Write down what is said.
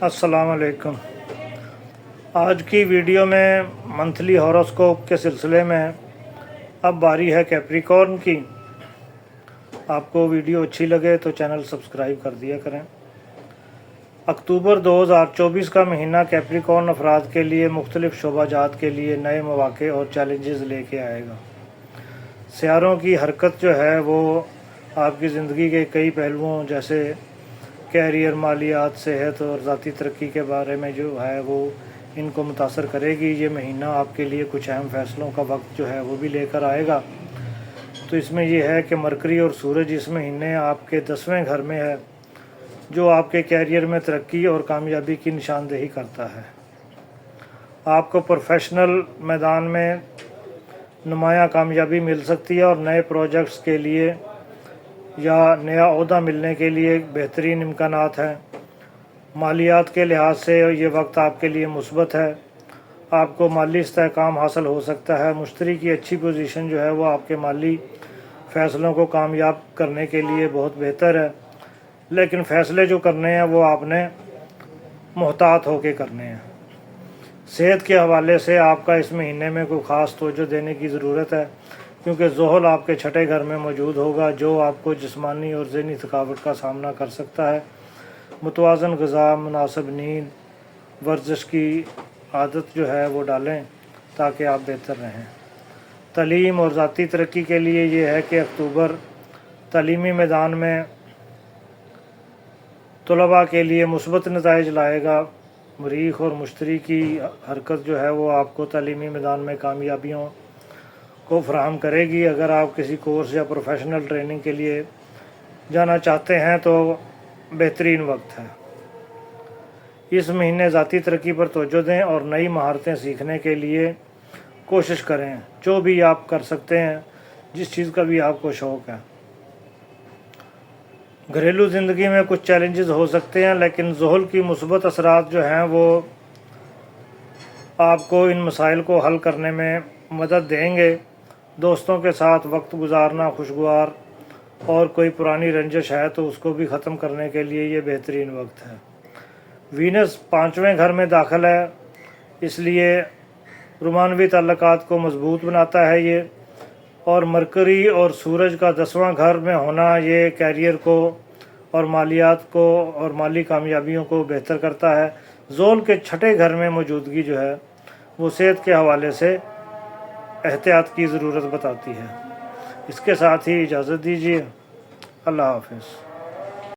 अस्सलाम वालेकुम। आज की वीडियो में मंथली हॉरोस्कोप के सिलसिले में अब बारी है कैप्रिकॉर्न की। आपको वीडियो अच्छी लगे तो चैनल सब्सक्राइब कर दिया करें। अक्टूबर 2024 का महीना कैप्रिकॉर्न अफराद के लिए मुख्तलिफ शोबाजात के लिए नए मौक़े और चैलेंजेस लेके आएगा। सियारों की हरकत जो है वो आपकी ज़िंदगी के कई पहलुओं जैसे कैरियर, मालियात, सेहत और ज़ाती तरक्की के बारे में जो है वो इनको मुतासर करेगी। ये महीना आपके लिए कुछ अहम फ़ैसलों का वक्त जो है वो भी लेकर आएगा। तो इसमें यह है कि मरकरी और सूरज इस महीने आपके 10वें घर में है, जो आपके कैरियर में तरक्की और कामयाबी की निशानदेही करता है। आपको प्रोफेशनल मैदान में नुमायाँ कामयाबी मिल सकती है और नए प्रोजेक्ट्स के लिए या नया ओहदा मिलने के लिए बेहतरीन इम्कानात हैं। मालियात के लिहाज से ये वक्त आपके लिए मुस्बत है। आपको माली इस्तेहकाम हासिल हो सकता है। मुश्तरी की अच्छी पोजीशन जो है वो आपके माली फ़ैसलों को कामयाब करने के लिए बहुत बेहतर है, लेकिन फ़ैसले जो करने हैं वो आपने मोहतात होकर करने हैं। सेहत के हवाले से आपका इस महीने में कोई ख़ास तवज्जो देने की ज़रूरत है, क्योंकि ज़ोहल आपके छठे घर में मौजूद होगा, जो आपको जिस्मानी और ज़हनी थकावट का सामना कर सकता है। मुतवाज़न ग़िज़ा, मुनासिब नींद, वर्जिश की आदत जो है वो डालें ताकि आप बेहतर रहें। तालीम और ज़ाती तरक्की के लिए ये है कि अक्टूबर तालीमी मैदान में तलबा के लिए मुस्बत नताइज लाएगा। मरीख और मुश्तरी की हरकत जो है वो आपको तालीमी मैदान में कामयाबियों को फराहम करेगी। अगर आप किसी कोर्स या प्रोफेशनल ट्रेनिंग के लिए जाना चाहते हैं तो बेहतरीन वक्त है। इस महीने ज़ाती तरक्की पर तवज्जो दें और नई महारतें सीखने के लिए कोशिश करें। जो भी आप कर सकते हैं, जिस चीज़ का भी आपको शौक़ है। घरेलू ज़िंदगी में कुछ चैलेंजेस हो सकते हैं, लेकिन ज़ोहल की मुस्बत असरात जो हैं वो आपको इन मसाइल को हल करने में मदद देंगे। दोस्तों के साथ वक्त गुजारना खुशगवार और कोई पुरानी रंजिश है तो उसको भी ख़त्म करने के लिए ये बेहतरीन वक्त है। वीनस 5वें घर में दाखिल है, इसलिए रोमानवी ताल्लुकात को मजबूत बनाता है ये। और मरकरी और सूरज का 10वां घर में होना ये कैरियर को और मालियात को और माली कामयाबियों को बेहतर करता है। ज़ोल के छठे घर में मौजूदगी जो है वो सेहत के हवाले से एहतियात की ज़रूरत बताती है। इसके साथ ही इजाज़त दीजिए। अल्लाह हाफ़िज़।